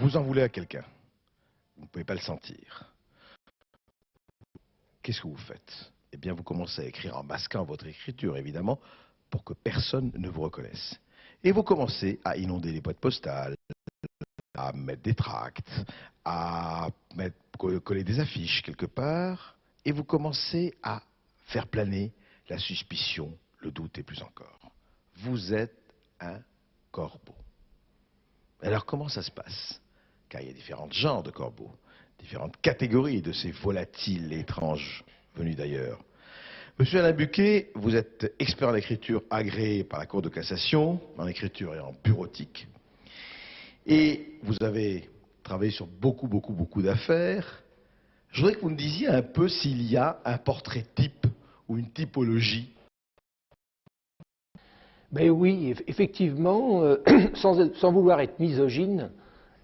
Vous en voulez à quelqu'un. Vous ne pouvez pas le sentir. Qu'est-ce que vous faites? Eh bien, vous commencez à écrire en masquant votre écriture, évidemment, pour que personne ne vous reconnaisse. Et vous commencez à inonder les boîtes postales, à mettre des tracts, à coller des affiches quelque part, et vous commencez à faire planer la suspicion, le doute et plus encore. Vous êtes un corbeau. Alors comment ça se passe? Car il y a différents genres de corbeaux, différentes catégories de ces volatiles étranges venus d'ailleurs. Monsieur Alain Buquet, vous êtes expert en écriture agréé par la Cour de cassation, en écriture et en bureautique. Et vous avez travaillé sur beaucoup d'affaires. Je voudrais que vous me disiez un peu s'il y a un portrait type ou une typologie. Ben oui, effectivement, sans vouloir être misogyne,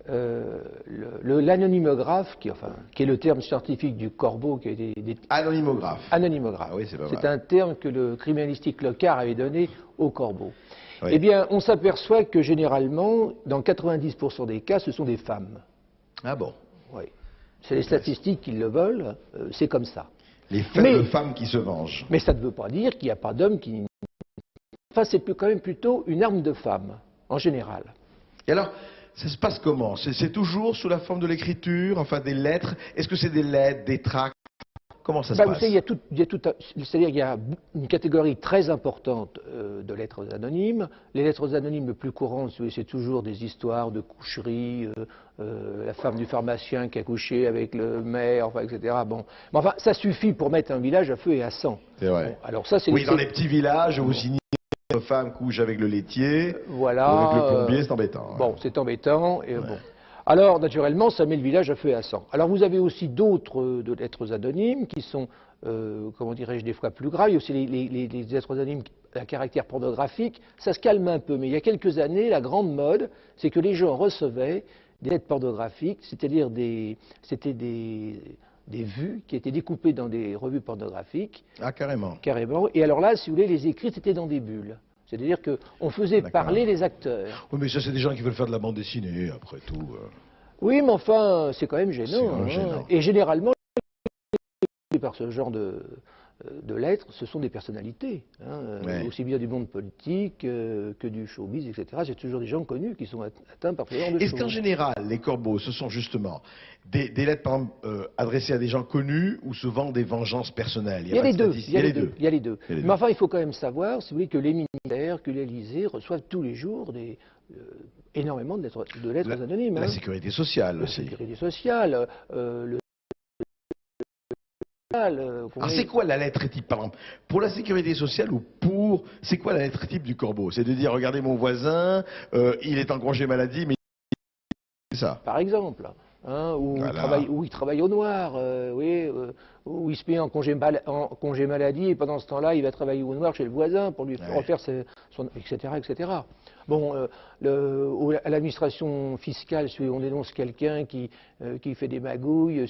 l'anonymographe, qui est le terme scientifique du corbeau, qui a été... Anonymographe. Anonymographe. Ah oui, c'est un terme que le criminalistique Locard avait donné au corbeau. Oui. Eh bien, on s'aperçoit que généralement, dans 90% des cas, ce sont des femmes. Ah bon? Oui. C'est les statistiques qui le veulent, c'est comme ça. Les faibles femmes qui se vengent. Mais ça ne veut pas dire qu'il n'y a pas d'hommes qui... Enfin, c'est quand même plutôt une arme de femme, en général. Et alors, ça se passe comment? C'est toujours sous la forme de l'écriture, enfin des lettres? Est-ce que c'est des lettres, des tracts? Comment ça se passe? Vous savez, c'est-à-dire qu'il y a une catégorie très importante de lettres anonymes. Les lettres anonymes les plus courantes, c'est toujours des histoires de coucherie, la femme du pharmacien qui a couché avec le maire, enfin, etc. Bon. Mais enfin, ça suffit pour mettre un village à feu et à sang. C'est vrai. Bon, alors ça, oui, dans les petits villages, vous signez une femme couche avec le laitier, voilà, ou avec le plombier, c'est embêtant. Bon, c'est embêtant. Et bon. Alors, naturellement, ça met le village à feu et à sang. Alors, vous avez aussi d'autres lettres anonymes qui sont, comment dirais-je, des fois plus graves. Il y a aussi les lettres anonymes à caractère pornographique. Ça se calme un peu, mais il y a quelques années, la grande mode, c'est que les gens recevaient des lettres pornographiques, c'est-à-dire des vues qui étaient découpées dans des revues pornographiques. Ah, carrément. Carrément. Et alors là, si vous voulez, les écrits, c'était dans des bulles. C'est-à-dire qu'on faisait parler les acteurs. Oui, mais ça, c'est des gens qui veulent faire de la bande dessinée, après tout. Oui, mais enfin, c'est quand même gênant. Gênant. Et généralement, par ce genre de lettres, ce sont des personnalités, aussi bien du monde politique que du showbiz, etc. C'est toujours des gens connus qui sont atteints par ce genre de choses. Est-ce qu'en général, les corbeaux, ce sont justement des lettres, par exemple, adressées à des gens connus ou souvent des vengeances personnelles? Il y a les deux. Mais enfin, il faut quand même savoir, si vous voulez, que les ministères, que l'Élysée reçoivent tous les jours énormément de lettres anonymes. La sécurité sociale aussi. La sécurité sociale, Alors c'est quoi la lettre type, par exemple, pour la sécurité sociale ou pour... C'est quoi la lettre type du corbeau? C'est de dire, regardez mon voisin, il est en congé maladie, mais... C'est ça. Par exemple, où il travaille au noir, où il se met en congé maladie, et pendant ce temps-là, il va travailler au noir chez le voisin pour lui refaire son... etc., etc. Bon, à l'administration fiscale, si on dénonce quelqu'un qui fait des magouilles,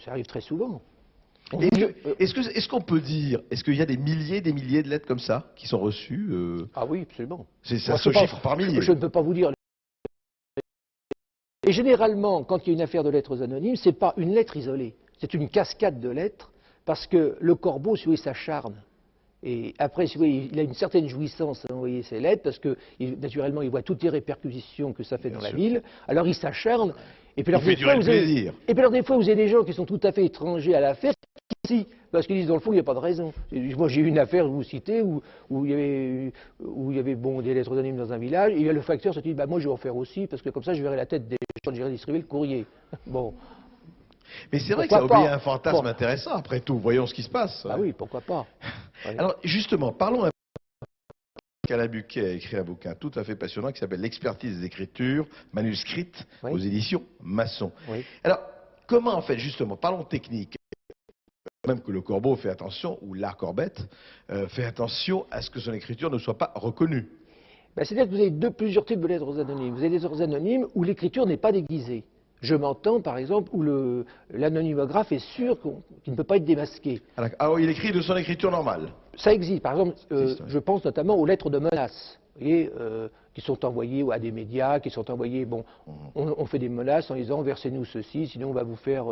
ça arrive très souvent. Est-ce qu'on peut dire, est-ce qu'il y a des milliers de lettres comme ça qui sont reçues Ah oui, absolument. Ça se chiffre par milliers. Je ne peux pas vous dire. Et généralement, quand il y a une affaire de lettres anonymes, ce n'est pas une lettre isolée, c'est une cascade de lettres, parce que le corbeau, si vous voyez, s'acharne. Et après, si vous voyez, il a une certaine jouissance à envoyer ces lettres, parce que naturellement, il voit toutes les répercussions que ça fait dans la ville, alors il s'acharne. Et puis, alors, des fois, vous avez des gens qui sont tout à fait étrangers à l'affaire, parce qu'ils disent, dans le fond, il n'y a pas de raison. Moi, j'ai eu une affaire, vous citez, où il y avait des lettres anonymes dans un village, et le facteur se dit, moi, je vais en faire aussi, parce que comme ça, je verrai la tête des gens, j'irai distribuer le courrier. Bon. Mais c'est vrai que ça a oublié un fantasme intéressant, après tout. Voyons ce qui se passe. Ah oui, pourquoi pas. Alors, justement, parlons un peu. Alain Buquet a écrit un bouquin tout à fait passionnant qui s'appelle L'expertise des écritures manuscrites aux éditions Masson. Oui. Alors, comment en fait, justement, parlons technique. Même que le corbeau fait attention, ou la corbette, fait attention à ce que son écriture ne soit pas reconnue. C'est-à-dire que vous avez plusieurs types de lettres anonymes. Vous avez des lettres anonymes où l'écriture n'est pas déguisée. Je m'entends, par exemple, où l'anonymographe est sûr qu'il ne peut pas être démasqué. Alors, il écrit de son écriture normale. Ça existe. Par exemple, je pense notamment aux lettres de menace. Vous voyez, qui sont envoyés à des médias, qui sont envoyés, bon, on fait des menaces en disant versez-nous ceci, sinon on va vous faire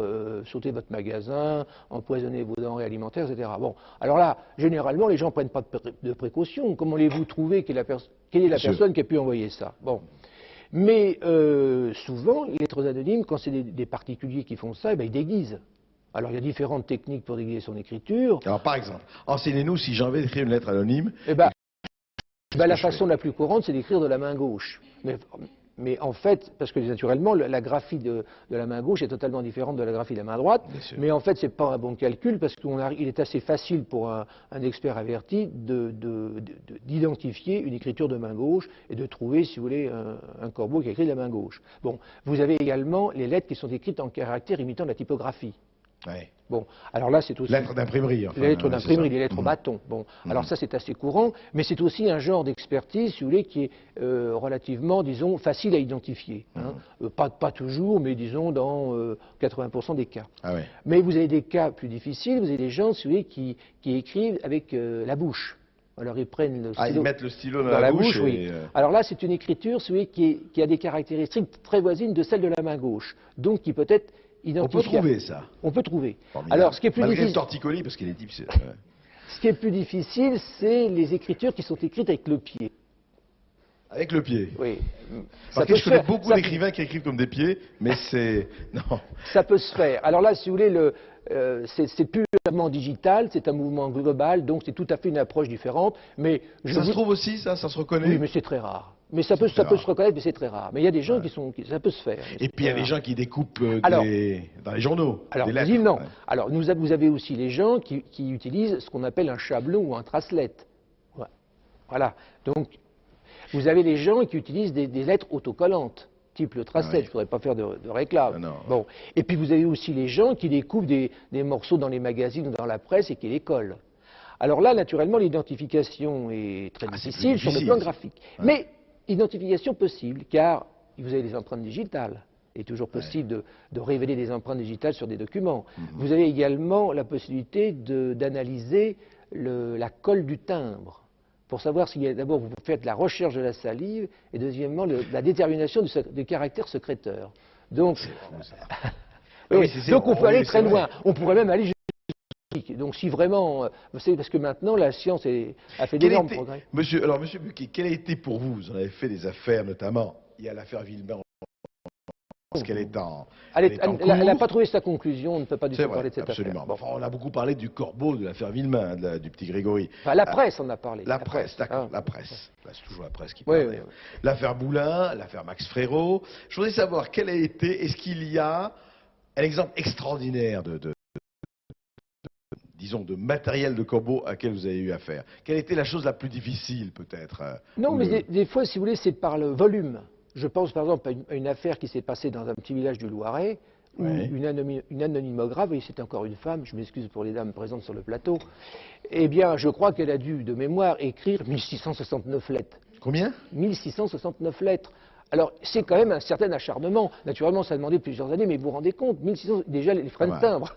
sauter votre magasin, empoisonner vos denrées alimentaires, etc. Bon, alors là, généralement, les gens ne prennent pas de précautions. Comment allez-vous trouver quelle est la personne qui a pu envoyer ça? Bon. Mais souvent, les lettres anonymes, quand c'est des particuliers qui font ça, eh ben, ils déguisent. Alors il y a différentes techniques pour déguiser son écriture. Alors par exemple, enseignez-nous si j'ai envie d'écrire une lettre anonyme. Eh ben, la façon la plus courante, c'est d'écrire de la main gauche. Mais en fait, parce que naturellement, la graphie de la main gauche est totalement différente de la graphie de la main droite. Mais en fait, ce n'est pas un bon calcul, parce qu'il est assez facile pour un expert averti d'identifier une écriture de main gauche et de trouver, si vous voulez, un corbeau qui a écrit de la main gauche. Bon, vous avez également les lettres qui sont écrites en caractères imitant la typographie. Ouais. Bon, alors là, c'est aussi... Lettres d'imprimerie. Enfin, les lettres d'imprimerie, les lettres bâtons. Bon, alors ça, c'est assez courant, mais c'est aussi un genre d'expertise, si vous voulez, qui est relativement, disons, facile à identifier. Hein. Pas toujours, mais disons dans 80% des cas. Ah ouais. Mais vous avez des cas plus difficiles, vous avez des gens, si vous voulez, qui écrivent avec la bouche. Alors ils prennent le stylo. Ils mettent le stylo dans la bouche. Oui. Alors là, c'est une écriture, si vous voulez, qui a des caractéristiques très voisines de celle de la main gauche. Donc qui peut être... On peut trouver ça. On peut trouver. Formidable. Alors, ce qui est plus difficile, torticolis, parce qu'il est type. Ce qui est plus difficile, c'est les écritures qui sont écrites avec le pied. Avec le pied. Oui. Parce que je connais beaucoup d'écrivains qui écrivent comme des pieds, mais c'est non. Ça peut se faire. Alors là, si vous voulez, c'est purement digital, c'est un mouvement global, donc c'est tout à fait une approche différente. Mais ça se trouve aussi, ça se reconnaît. Oui, mais c'est très rare. Mais ça peut se reconnaître, mais c'est très rare. Mais il y a des gens ça peut se faire. Et puis il y a des gens qui découpent dans les journaux. Alors, des lettres. non. Alors, vous avez aussi les gens qui utilisent ce qu'on appelle un chablon ou un tracelet. Voilà. Donc, vous avez les gens qui utilisent des lettres autocollantes, type le tracelet. Je ne voudrais pas faire de réclame. Non. Bon. Et puis, vous avez aussi les gens qui découpent des morceaux dans les magazines ou dans la presse et qui les collent. Alors là, naturellement, l'identification est très difficile sur le plan graphique. Mais identification possible, car vous avez des empreintes digitales. Il est toujours possible de révéler des empreintes digitales sur des documents. Vous avez également la possibilité d'analyser la colle du timbre, pour savoir si d'abord vous faites la recherche de la salive, et deuxièmement la détermination du caractère secréteur. Donc, donc on peut aller très loin. On pourrait même aller jusqu'à... Donc si vraiment, vous savez, parce que maintenant la science a fait d'énormes progrès. Monsieur Buquet, quel a été pour vous, vous en avez fait des affaires notamment, il y a l'affaire Villemin, parce qu'elle est en Elle n'a pas trouvé sa conclusion, on ne peut pas du tout parler de cette absolument. affaire. Bon. Enfin, on a beaucoup parlé du corbeau, de l'affaire Villemin, du petit Grégory. Enfin, la presse en a parlé. La presse, d'accord, la presse. C'est toujours la presse qui parle. L'affaire Boulin, l'affaire Max Frérot. Je voudrais savoir quel a été, est-ce qu'il y a un exemple extraordinaire disons, de matériel de corbeau à quel vous avez eu affaire. Quelle était la chose la plus difficile, peut-être Non, mais des fois, si vous voulez, c'est par le volume. Je pense, par exemple, à une affaire qui s'est passée dans un petit village du Loiret, où une anonymographe, et c'est encore une femme, je m'excuse pour les dames présentes sur le plateau, eh bien, je crois qu'elle a dû, de mémoire, écrire 1669 lettres. Combien 1669 lettres. Alors, c'est quand même un certain acharnement. Naturellement, ça a demandé plusieurs années, mais vous vous rendez compte, 1600, déjà les frais de timbre.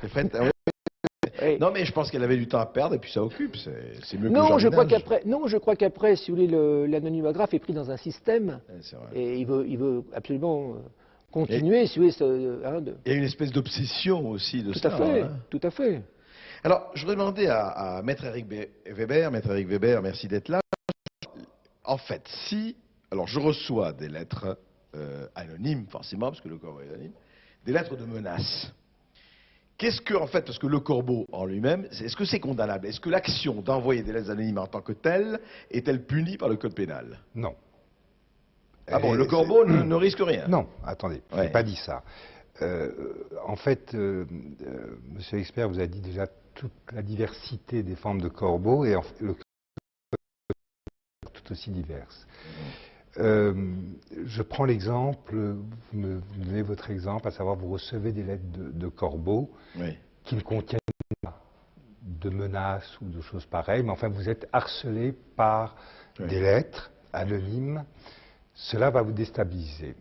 Les frais de timbre. Non, mais je pense qu'elle avait du temps à perdre et puis ça occupe, c'est mieux que non, je crois qu'après, si vous voulez, l'anonymographe est pris dans un système et il veut absolument continuer, si vous voulez. Il y a une espèce d'obsession aussi de ça. Tout à fait. Alors, je voudrais demander à Maître Eric Weber. Maître Eric Weber, merci d'être là. En fait, alors je reçois des lettres anonymes, forcément, parce que le corbeau est anonyme, des lettres de menaces. Qu'est-ce que, en fait, parce que le corbeau en lui-même, est-ce que c'est condamnable? Est-ce que l'action d'envoyer des lettres anonymes en tant que telle est-elle punie par le code pénal? Non. Ah bon, le corbeau ne risque rien? Non, attendez, je n'ai pas dit ça. En fait, monsieur l'expert vous a dit déjà toute la diversité des formes de corbeau et le tout aussi diverses. Je prends l'exemple, vous me donnez votre exemple, à savoir vous recevez des lettres de corbeau qui ne contiennent pas de menaces ou de choses pareilles, mais enfin vous êtes harcelé par des lettres anonymes, cela va vous déstabiliser.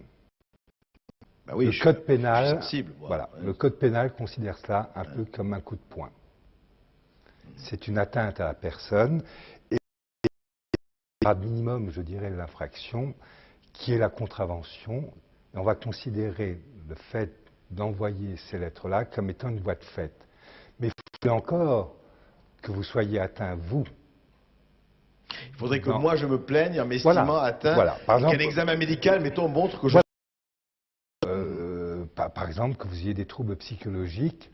Bah oui, le code pénal, voilà, le code pénal considère cela un peu comme un coup de poing. C'est une atteinte à la personne. grade minimum, je dirais, de l'infraction, qui est la contravention. Et on va considérer le fait d'envoyer ces lettres-là comme étant une voie de fait. Mais il faut encore que vous soyez atteint, vous. Il faudrait que moi je me plaigne en m'estimant atteint, voilà. Par exemple, qu'un examen médical, mettons, montre que je... Par exemple, que vous ayez des troubles psychologiques,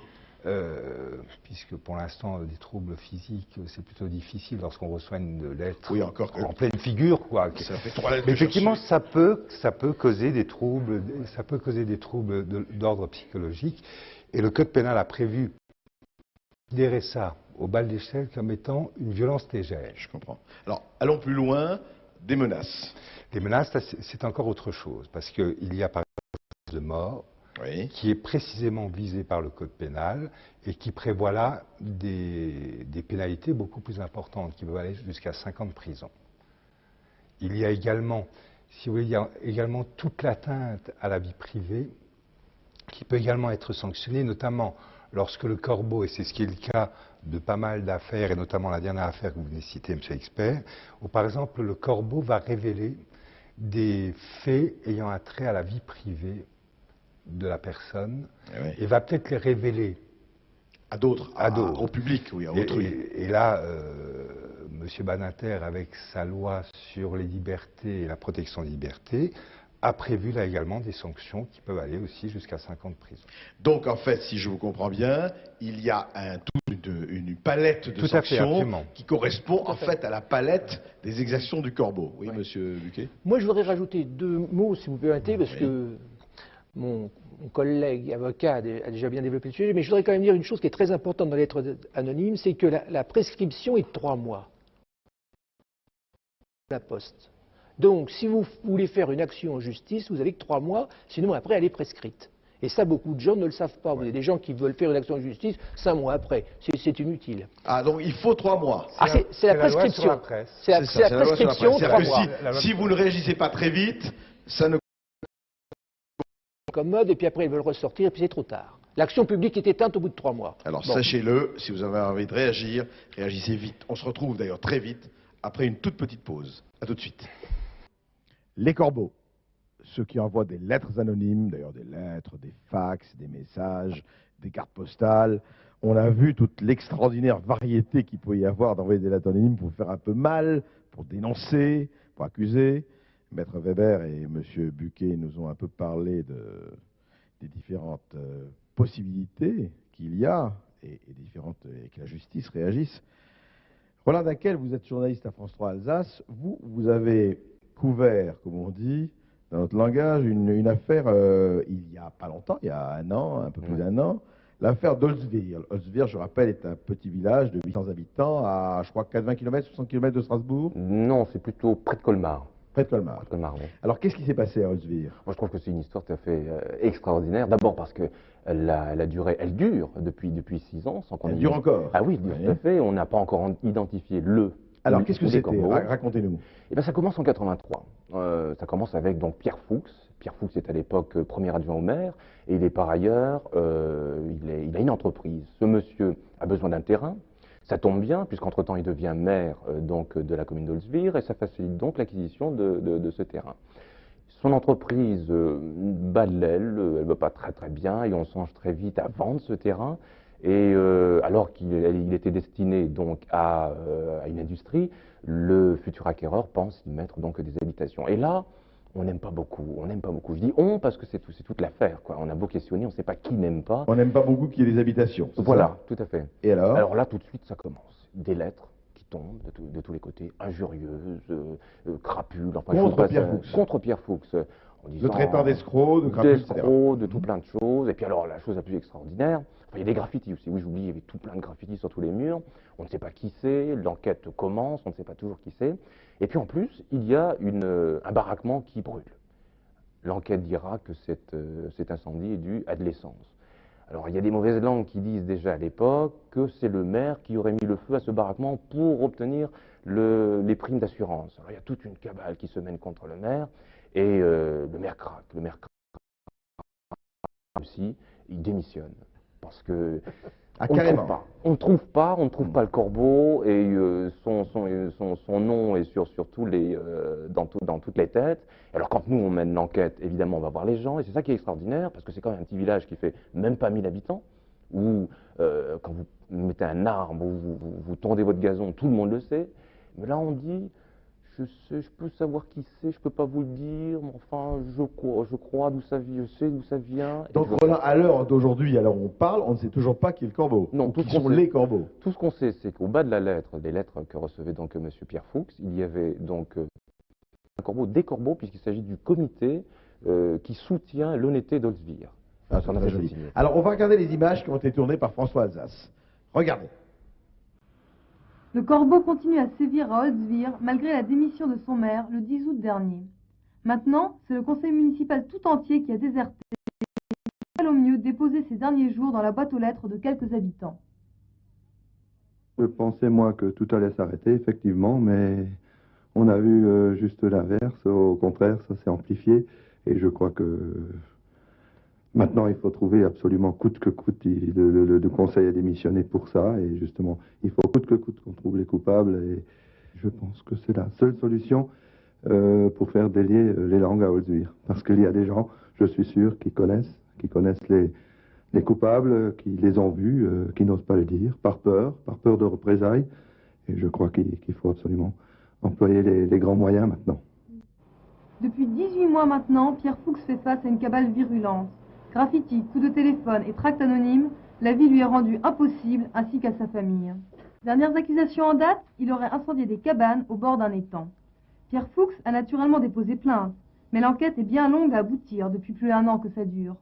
puisque pour l'instant, des troubles physiques, c'est plutôt difficile lorsqu'on reçoit une lettre en pleine figure, quoi. Ça fait 3 lettres. Mais effectivement, ça peut causer des troubles, d'ordre psychologique. Et le Code pénal a prévu considérer ça au bas de l'échelle comme étant une violence légère. Je comprends. Alors, allons plus loin, des menaces. Des menaces, c'est encore autre chose, parce qu'il y a par exemple de mort, qui est précisément visé par le Code pénal et qui prévoit là des pénalités beaucoup plus importantes, qui peuvent aller jusqu'à 5 ans de prison. Il y a également, si vous voulez, il y a également toute l'atteinte à la vie privée qui peut également être sanctionnée, notamment lorsque le corbeau, et c'est ce qui est le cas de pas mal d'affaires, et notamment la dernière affaire que vous venez de citer, M. Expert, où par exemple le corbeau va révéler des faits ayant attrait à la vie privée de la personne, et va peut-être les révéler à d'autres, au public, oui, à autrui. Et là, M. Badinter, avec sa loi sur les libertés et la protection des libertés, a prévu là également des sanctions qui peuvent aller aussi jusqu'à 5 ans de prison. Donc en fait, si je vous comprends bien, il y a une palette de sanctions qui correspond en fait à la palette des exactions du corbeau. Oui, Monsieur Buquet. Moi, je voudrais rajouter 2 mots, si vous permettez, parce que mon collègue avocat a déjà bien développé le sujet, mais je voudrais quand même dire une chose qui est très importante dans les lettres anonymes, c'est que la prescription est de 3 mois. La poste. Donc, si vous voulez faire une action en justice, vous avez que 3 mois, sinon après elle est prescrite. Et ça, beaucoup de gens ne le savent pas. Vous avez des gens qui veulent faire une action en justice 5 mois après. C'est inutile. Ah, donc il faut 3 mois. C'est la prescription. C'est la prescription, 3 mois. Si vous ne réagissez pas très vite, ça ne... commode, et puis après ils veulent ressortir, et puis c'est trop tard. L'action publique est éteinte au bout de 3 mois. Alors sachez-le, si vous avez envie de réagir, réagissez vite. On se retrouve d'ailleurs très vite, après une toute petite pause. A tout de suite. Les corbeaux, ceux qui envoient des lettres anonymes, d'ailleurs des lettres, des fax, des messages, des cartes postales. On a vu toute l'extraordinaire variété qu'il peut y avoir d'envoyer des lettres anonymes pour faire un peu mal, pour dénoncer, pour accuser. Maître Weber et M. Buquet nous ont un peu parlé des différentes possibilités qu'il y a et que la justice réagisse. Roland Daquel, vous êtes journaliste à France 3 Alsace. Vous avez couvert, comme on dit, dans notre langage, une affaire il n'y a pas longtemps, il y a 1 an, un peu plus d'1 an, l'affaire d'Holzwir. Holzwir, je rappelle, est un petit village de 800 habitants à, je crois, 80 km, 60 km de Strasbourg. Non, c'est plutôt près de Colmar. Près de Colmar. Oui. Alors, qu'est-ce qui s'est passé à Holzwir? Moi, je trouve que c'est une histoire tout à fait extraordinaire. D'abord parce que elle dure depuis 6 ans. Sans qu'on elle dure encore? Ah oui, tout à fait. On n'a pas encore identifié le... Alors, qu'est-ce que c'était? Racontez-nous. Eh bien, ça commence en 83. Ça commence avec donc Pierre Fuchs. Pierre Fuchs est à l'époque premier adjoint au maire. Et il est par ailleurs, il a une entreprise. Ce monsieur a besoin d'un terrain. Ça tombe bien, puisqu'entre-temps, il devient maire donc, de la commune d'Holzwir, et ça facilite donc l'acquisition de ce terrain. Son entreprise bat de l'aile, elle ne va pas très bien, et on songe très vite à vendre ce terrain. Et alors qu'il était destiné donc à une industrie, le futur acquéreur pense y mettre donc des habitations. Et là, on n'aime pas beaucoup. Je dis on parce que c'est toute l'affaire, quoi. On a beau questionner, on ne sait pas qui n'aime pas. On n'aime pas beaucoup qu'il y ait des habitations. Voilà, tout à fait. Et alors? Alors là, tout de suite, ça commence. Des lettres qui tombent de tous les côtés, injurieuses, crapules. Enfin, contre Pierre Fuchs. Le traitant d'escroc, de crapule, de tout plein de choses. Et puis alors, la chose la plus extraordinaire, il y a des graffitis aussi. Oui, j'oublie, il y avait tout plein de graffitis sur tous les murs. On ne sait pas qui c'est, l'enquête commence, on ne sait pas toujours qui c'est. Et puis en plus, il y a un baraquement qui brûle. L'enquête dira que cet incendie est dû à de l'essence. Alors il y a des mauvaises langues qui disent déjà à l'époque que c'est le maire qui aurait mis le feu à ce baraquement pour obtenir les primes d'assurance. Alors il y a toute une cabale qui se mène contre le maire et le maire craque. Le maire craque aussi, il démissionne. Parce que Ah, on ne carrément. trouve pas. On ne trouve pas le corbeau et son nom est sur dans toutes les têtes. Alors quand nous on mène l'enquête, évidemment on va voir les gens et c'est ça qui est extraordinaire parce que c'est quand même un petit village qui fait même pas 1000 habitants où quand vous mettez un arbre, vous tondez votre gazon, tout le monde le sait. Mais là on dit je peux savoir qui c'est, je peux pas vous le dire, mais enfin je crois d'où ça vient, je sais d'où ça vient. Donc Roland, à l'heure d'aujourd'hui, alors on parle, on ne sait toujours pas qui est le corbeau. Non, qui sont les corbeaux. Tout ce qu'on sait, c'est qu'au bas de la lettre, des lettres que recevait donc M. Pierre Fuchs, il y avait donc un corbeau, des corbeaux, puisqu'il s'agit du comité qui soutient l'honnêteté d'Holzwir. Ah, c'est très joli. Alors on va regarder les images qui ont été tournées par François Alsace. Regardez. Le corbeau continue à sévir à Holzwir malgré la démission de son maire le 10 août dernier. Maintenant, c'est le conseil municipal tout entier qui a déserté et au mieux déposé ces derniers jours dans la boîte aux lettres de quelques habitants. Je pensais moi que tout allait s'arrêter effectivement, mais on a vu juste l'inverse. Au contraire, ça s'est amplifié et je crois que maintenant il faut trouver absolument coûte que coûte. Le conseil a démissionné pour ça et justement il faut coûte que coûte qu'on trouve les coupables et je pense que c'est la seule solution pour faire délier les langues à Holzwir. Parce qu'il y a des gens, je suis sûr, qui connaissent les coupables, qui les ont vus, qui n'osent pas le dire, par peur de représailles. Et je crois qu'il faut absolument employer les grands moyens maintenant. Depuis 18 mois maintenant, Pierre Fuchs fait face à une cabale virulente. Graffiti, coups de téléphone et tracts anonymes, la vie lui est rendue impossible ainsi qu'à sa famille. Dernières accusations en date, il aurait incendié des cabanes au bord d'un étang. Pierre Fuchs a naturellement déposé plainte, mais l'enquête est bien longue à aboutir depuis plus d'1 an que ça dure.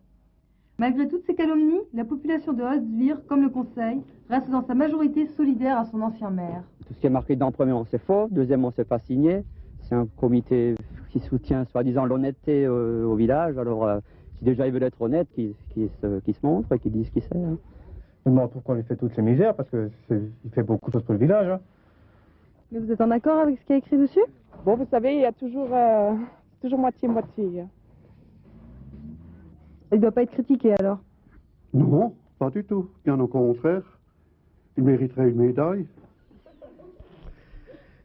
Malgré toutes ces calomnies, la population de Holzwir, comme le conseil, reste dans sa majorité solidaire à son ancien maire. Tout ce qui est marqué dedans, premièrement, c'est faux. Deuxièmement, c'est pas signé. C'est un comité qui soutient, soi-disant, l'honnêteté au village. Alors, si déjà il veut être honnête, qu'il se montre et qu'il dise qui c'est. Hein. Je me demande pourquoi il fait toutes ces misères, parce qu'il fait beaucoup de choses pour le village. Hein. Mais vous êtes en accord avec ce qu'il y a écrit dessus? Bon, vous savez, il y a toujours moitié-moitié. Il ne doit pas être critiqué alors? Non, pas du tout. Bien au contraire. Il mériterait une médaille.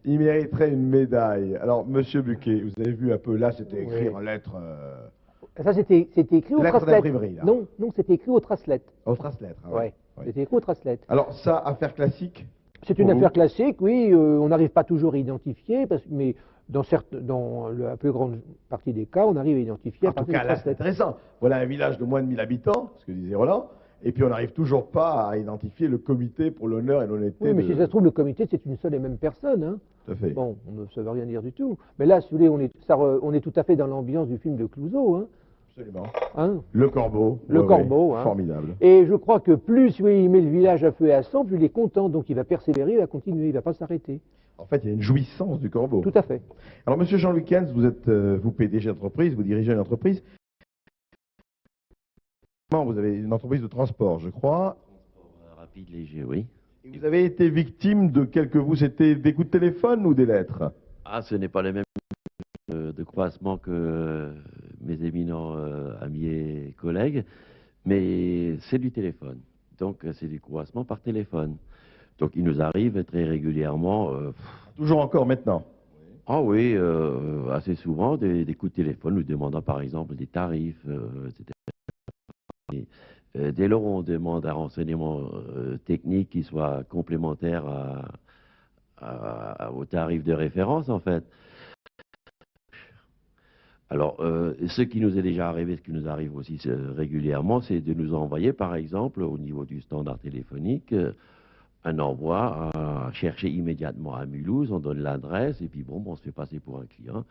Il mériterait une médaille. Alors, Monsieur Buquet, vous avez vu un peu là, c'était écrit en lettres. Ça, c'était écrit au lettres tracelette. d'imprimerie, là. Non, c'était écrit au tracelette. Au tracelette, ah ouais. C'était écrit au tracelette. Alors, ça, affaire classique? C'est une affaire classique, oui. On n'arrive pas toujours à identifier, mais dans la plus grande partie des cas, on arrive à identifier à En tout partir cas, du là, c'est tracelette. intéressant. Voilà un village de moins de 1000 habitants, ce que disait Roland, et puis on n'arrive toujours pas à identifier le comité pour l'honneur et l'honnêteté. Oui, mais si ça se trouve, le comité, c'est une seule et même personne. Hein. Tout à fait. Bon, ça ne veut rien dire du tout. Mais là, si vous voulez, on est tout à fait dans l'ambiance du film de Clouseau. Hein. Absolument. Hein? Le corbeau. Le corbeau. Hein. Formidable. Et je crois que plus il met le village à feu et à sang, plus il est content. Donc il va persévérer, il va continuer, il ne va pas s'arrêter. En fait, il y a une jouissance du corbeau. Tout à fait. Alors, Monsieur Jean-Louis Kens, vous êtes vous PDG d'entreprise, vous dirigez une entreprise. Vous avez une entreprise de transport, je crois. Transport rapide, léger, oui. Et vous avez été victime de c'était des coups de téléphone ou des lettres? Ah, ce n'est pas les mêmes de croisement que mes éminents amis et collègues, mais c'est du téléphone. Donc, c'est du croisement par téléphone. Donc, il nous arrive très régulièrement... Toujours encore maintenant? Ah oui, assez souvent, des coups de téléphone nous demandant par exemple des tarifs, etc. Et, dès lors, on demande un renseignement technique qui soit complémentaire au tarif de référence, en fait. Alors, ce qui nous est déjà arrivé, ce qui nous arrive aussi régulièrement, c'est de nous envoyer, par exemple, au niveau du standard téléphonique, un envoi à chercher immédiatement à Mulhouse, on donne l'adresse, et puis bon, on se fait passer pour un client.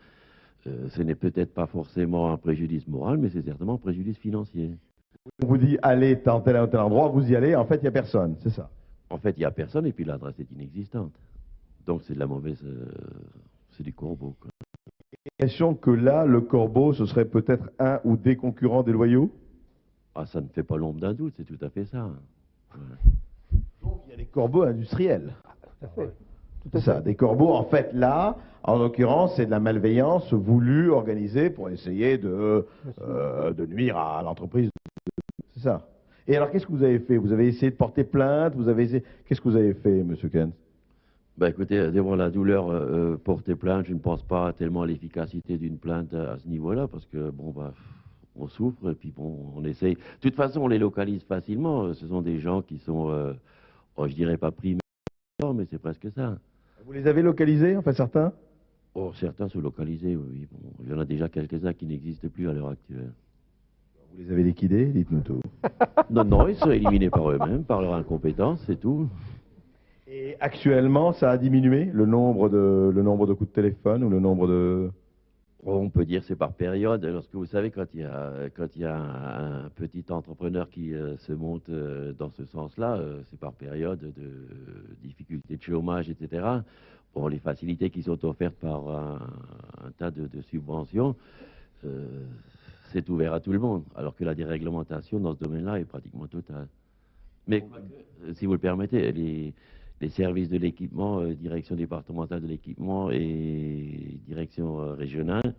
Ce n'est peut-être pas forcément un préjudice moral, mais c'est certainement un préjudice financier. On vous dit, allez dans tel ou tel endroit, vous y allez, en fait, il n'y a personne, c'est ça? En fait, il n'y a personne, et puis l'adresse est inexistante. Donc c'est de la mauvaise... c'est du corbeau, quoi. Question que là, le corbeau, ce serait peut-être un ou des concurrents des loyaux? Ah, ça ne fait pas l'ombre d'un doute, c'est tout à fait ça. Ouais. Donc il y a des corbeaux industriels. Tout à fait. C'est ça, des corbeaux, en fait, là, en l'occurrence, c'est de la malveillance voulue, organisée pour essayer de nuire à l'entreprise. C'est ça. Et alors, qu'est-ce que vous avez fait? Vous avez essayé de porter plainte? Qu'est-ce que vous avez fait, Monsieur Kent? Ben écoutez, devant la douleur, porter plainte, je ne pense pas tellement à l'efficacité d'une plainte à ce niveau-là, parce que, bon, bah, on souffre, et puis bon, on essaye. De toute façon, on les localise facilement. Ce sont des gens qui sont, oh, je dirais pas pris, mais c'est presque ça. Vous les avez localisés, enfin certains? Oh, certains sont localisés, oui. Bon, il y en a déjà quelques-uns qui n'existent plus à l'heure actuelle. Vous les avez liquidés? Dites-nous tout. Non, non, ils sont éliminés par eux-mêmes, par leur incompétence, c'est tout. Et actuellement, ça a diminué, le nombre de coups de téléphone ou le nombre de... Oh, on peut dire c'est par période. Lorsque vous savez, quand il y a un petit entrepreneur qui se monte dans ce sens-là, c'est par période de difficultés de chômage, etc. Bon, les facilités qui sont offertes par un tas de subventions, c'est ouvert à tout le monde, alors que la déréglementation dans ce domaine-là est pratiquement totale. Mais si vous le permettez, les services de l'équipement, direction départementale de l'équipement et direction régionale,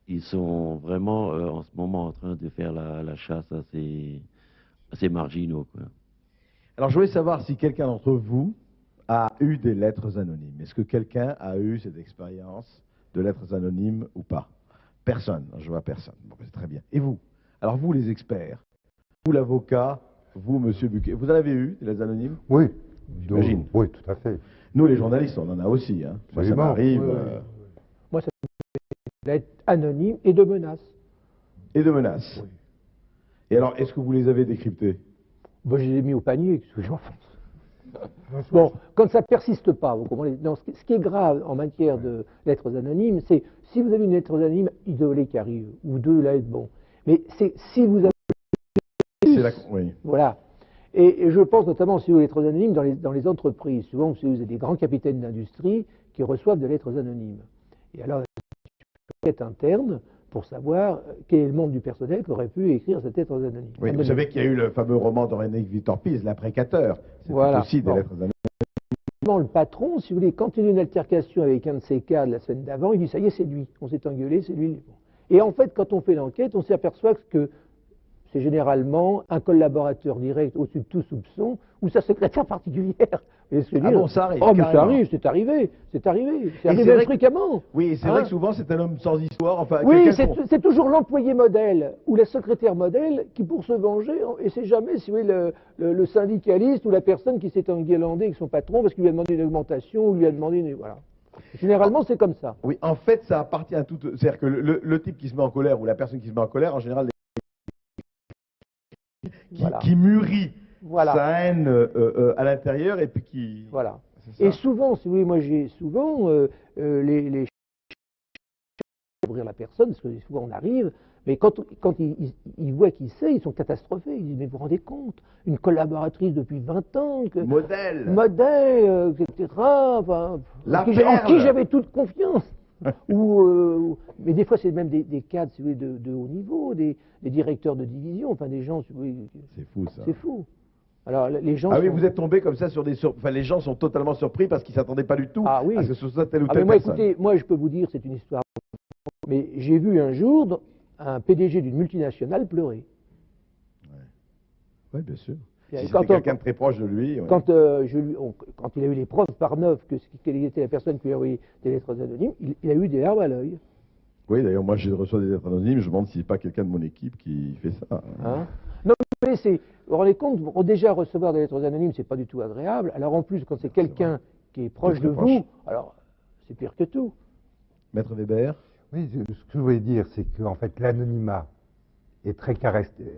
ils sont vraiment en ce moment en train de faire la chasse à ces marginaux, quoi. Alors je voulais savoir si quelqu'un d'entre vous a eu des lettres anonymes. Est-ce que quelqu'un a eu cette expérience de lettres anonymes ou pas? Personne, je vois personne. Bon, c'est très bien. Et vous? Alors vous les experts, vous l'avocat, vous Monsieur Buquet, vous en avez eu des lettres anonymes? Oui. J'imagine. Oui, tout à fait. Nous, les journalistes, on en a aussi. Hein. Ça m'arrive. Moi, ça peut être anonyme et de menaces. Et de menaces. Oui. Et alors, est-ce que vous les avez décryptées? Bon, je les ai mis au panier, qu'est-ce que j'en pense? Bon, quand ça ne persiste pas, vous comprenez. Non, ce qui est grave en matière de lettres anonymes, c'est si vous avez une lettre anonyme isolée qui arrive, ou deux lettres, bon. Mais c'est si vous avez... Oui. Voilà. Et je pense notamment, si vous avez des lettres anonymes, dans les entreprises. Souvent, vous avez des grands capitaines d'industrie qui reçoivent des lettres anonymes. Et alors, une enquête interne pour savoir quel est le membre du personnel qui aurait pu écrire cette lettre anonyme. Oui, vous savez qu'il y a eu le fameux roman de René Victor Pise, L'Apprécateur. C'est voilà. Aussi des lettres anonymes. Le patron, si vous voulez, quand il y a eu une altercation avec un de ses cadres la semaine d'avant, il dit ça y est, c'est lui. On s'est engueulé, c'est lui. Et en fait, quand on fait l'enquête, on s'aperçoit que c'est généralement un collaborateur direct au-dessus de tout soupçon ou sa secrétaire particulière. Ah bon, ça arrive. Oh, mais ça arrive, c'est arrivé. C'est arrivé fréquemment. Oui, c'est vrai que souvent c'est un homme sans histoire. Enfin, oui, c'est toujours l'employé modèle ou la secrétaire modèle qui, pour se venger, et c'est jamais si vous voulez, le syndicaliste ou la personne qui s'est engueulandée avec son patron parce qu'il lui a demandé une augmentation ou lui a demandé une... Voilà. Généralement, c'est comme ça. Oui, en fait, ça appartient à tout... C'est-à-dire que le type qui se met en colère ou la personne qui se met en colère, en général, qui mûrit sa haine à l'intérieur et puis qui... Voilà. Et souvent, si vous voulez, moi j'ai souvent les ouvrir la personne, parce que souvent on arrive, mais quand ils voient qui c'est, ils sont catastrophés. Ils disent, mais vous vous rendez compte, une collaboratrice depuis 20 ans, modèle, etc., enfin, en qui j'avais toute confiance. Mais des fois, c'est même des cadres si vous voulez, de haut niveau, des directeurs de division, enfin des gens... C'est fou, ça. C'est fou. Alors, les gens oui, vous êtes tombé comme ça sur des... Enfin, les gens sont totalement surpris parce qu'ils ne s'attendaient pas du tout à ce que ce soit telle ou telle moi, personne. Écoutez, moi, je peux vous dire, c'est une histoire... Mais j'ai vu un jour un PDG d'une multinationale pleurer. Oui, bien sûr. Si c'était quelqu'un de très proche de lui. Ouais. Quand il a eu les preuves par neuf quelle était la personne qui lui a envoyé des lettres anonymes, il a eu des larmes à l'œil. Oui, d'ailleurs, moi, je reçois des lettres anonymes, je me demande si c'est pas quelqu'un de mon équipe qui fait ça. Hein? Non, mais vous vous rendez compte, déjà recevoir des lettres anonymes, c'est pas du tout agréable. Alors en plus, quand c'est quelqu'un qui est proche de vous, alors c'est pire que tout. Maître Weber? Oui, ce que je voulais dire, c'est qu'en fait, l'anonymat est très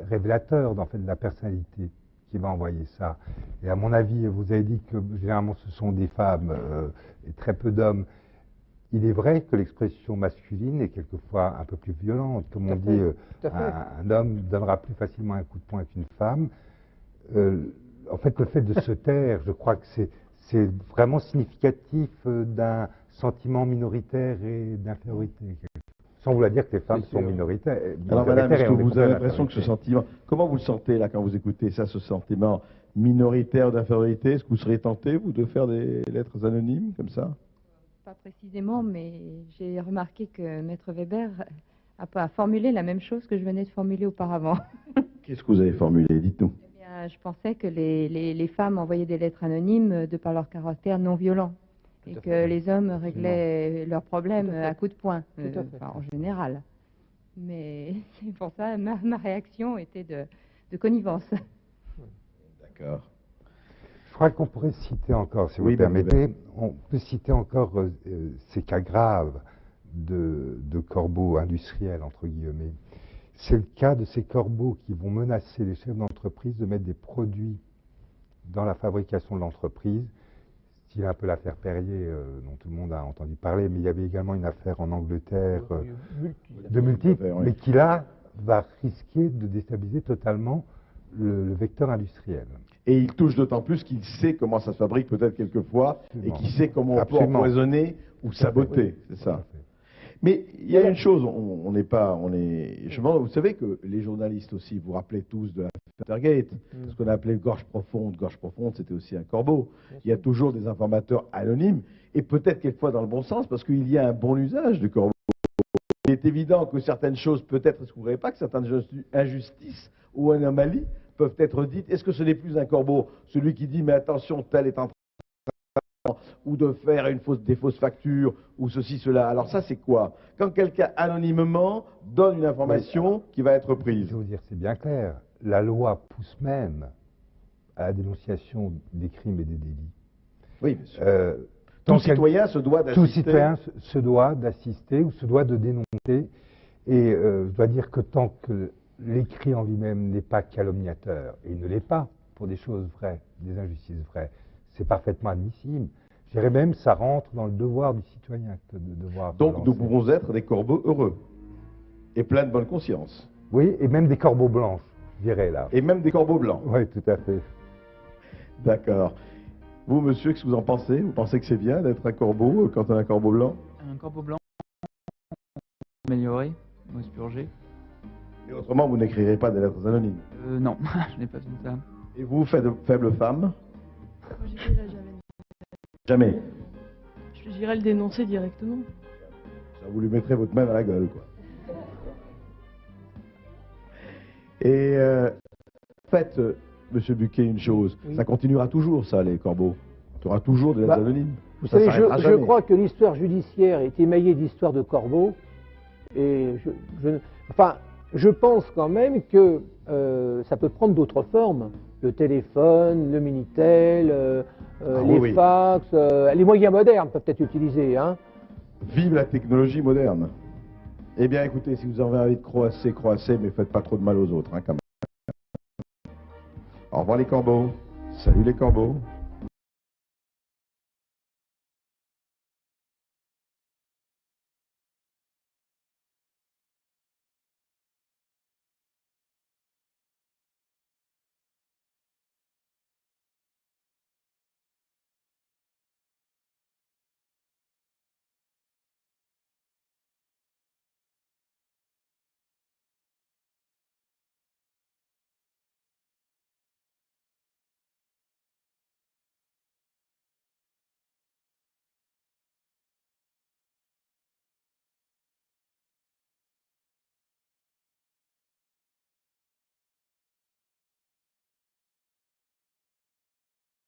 révélateur en fait, de la personnalité qui va envoyer ça. Et à mon avis, vous avez dit que généralement ce sont des femmes et très peu d'hommes. Il est vrai que l'expression masculine est quelquefois un peu plus violente. Comme on dit, un homme donnera plus facilement un coup de poing qu'une femme. En fait, le fait de se taire, je crois que c'est vraiment significatif d'un sentiment minoritaire et d'infériorité. Sans vouloir dire que les femmes sont minoritaires. Alors madame, est-ce que vous avez l'impression que ce sentiment, comment vous le sentez là quand vous écoutez ça, ce sentiment minoritaire d'infériorité? Est-ce que vous seriez tenté, vous, de faire des lettres anonymes comme ça? Pas précisément, mais j'ai remarqué que Maître Weber a formulé la même chose que je venais de formuler auparavant. Qu'est-ce que vous avez formulé? Dites-nous. Ben, je pensais que les femmes envoyaient des lettres anonymes de par leur caractère non violent. Et que les hommes réglaient leurs problèmes à coups de poing, enfin, en général. Mais c'est pour ça, ma réaction était de connivence. D'accord. Je crois qu'on pourrait citer encore, si vous me permettez, on peut citer encore ces cas graves de corbeaux industriels, entre guillemets. C'est le cas de ces corbeaux qui vont menacer les chefs d'entreprise de mettre des produits dans la fabrication de l'entreprise. Il y a un peu l'affaire Perrier, dont tout le monde a entendu parler, mais il y avait également une affaire en Angleterre de multiples, mais qui là va risquer de déstabiliser totalement le vecteur industriel. Et il touche d'autant plus qu'il sait comment ça se fabrique peut-être quelquefois, et qu'il sait comment on peut Absolument. empoisonner ou saboter, c'est ça. Mais il y a une chose, on n'est pas, je me demande, vous savez que les journalistes aussi, vous vous rappelez tous de l'affaire Watergate, ce qu'on appelait gorge profonde, c'était aussi un corbeau. Il y a toujours des informateurs anonymes, et peut-être quelquefois dans le bon sens, parce qu'il y a un bon usage du corbeau. Il est évident que certaines choses, peut-être, est-ce que vous ne voyez pas que certaines injustices ou anomalies peuvent être dites? Est-ce que ce n'est plus un corbeau, celui qui dit, mais attention, tel est en train ou de faire des fausses factures, ou ceci, cela. Alors ça, c'est quoi? Quand quelqu'un anonymement donne une information qui va être prise. Je vais vous dire, c'est bien clair. La loi pousse même à la dénonciation des crimes et des délits. Oui, bien sûr. Tout citoyen se doit d'assister. Tout citoyen se doit d'assister ou se doit de dénoncer. Et je dois dire que tant que l'écrit en lui-même n'est pas calomniateur, et il ne l'est pas pour des choses vraies, des injustices vraies, c'est parfaitement admissible. Je dirais même ça rentre dans le devoir du citoyen de devoir. Donc nous pouvons être des corbeaux heureux et pleins de bonne conscience. Oui, et même des corbeaux blancs, je dirais là. Et même des corbeaux blancs. Oui, tout à fait. D'accord. Vous, monsieur, qu'est-ce que vous en pensez? Vous pensez que c'est bien d'être un corbeau quand on a un corbeau blanc? Un corbeau blanc amélioré, ou purgé. Et autrement, vous n'écrirez pas des lettres anonymes? Non, je n'ai pas fait ça. Et vous, faible femme? Moi, j'irai jamais. Jamais. J'irai le dénoncer directement. Ça, vous lui mettrez votre main dans la gueule, quoi. Et faites, monsieur Buquet, une chose. Oui. Ça continuera toujours, ça, les corbeaux. Il y aura toujours des lettres anonymes. Vous savez, je crois que l'histoire judiciaire est émaillée d'histoires de corbeaux. Et je pense quand même que ça peut prendre d'autres formes. Le téléphone, le Minitel, les fax, les moyens modernes peuvent être utilisés. Hein. Vive la technologie moderne. Eh bien, écoutez, si vous avez envie de croasser, mais faites pas trop de mal aux autres, hein, quand même. Au revoir les corbeaux. Salut les corbeaux.